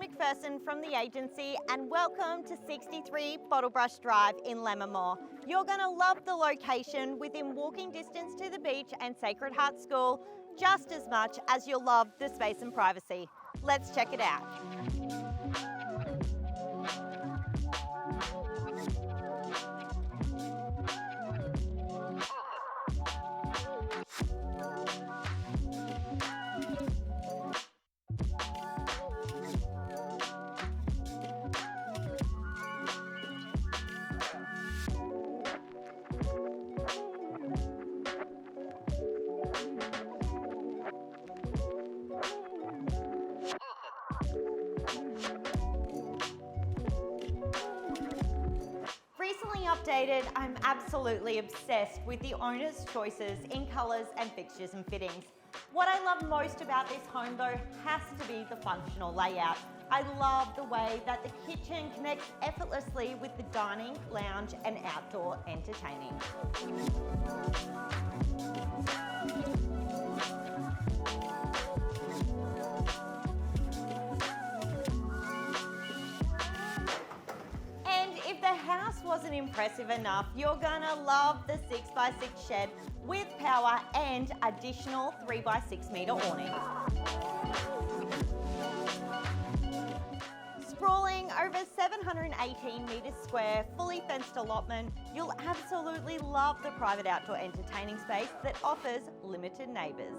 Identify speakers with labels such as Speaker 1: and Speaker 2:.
Speaker 1: McPherson from the agency and welcome to 63 Bottlebrush Drive in Lammermoor. You're going to love the location within walking distance to the beach and Sacred Heart School just as much as you'll love the space and privacy. Let's check it out. Recently updated, I'm absolutely obsessed with the owner's choices in colours and fixtures and fittings. What I love most about this home though has to be the functional layout. I love the way that the kitchen connects effortlessly with the dining, lounge and outdoor entertaining. If the house wasn't impressive enough, you're gonna love the 6x6 shed with power and additional 3x6 metre awning. Sprawling over 718 metres square, fully fenced allotment, you'll absolutely love the private outdoor entertaining space that offers limited neighbours.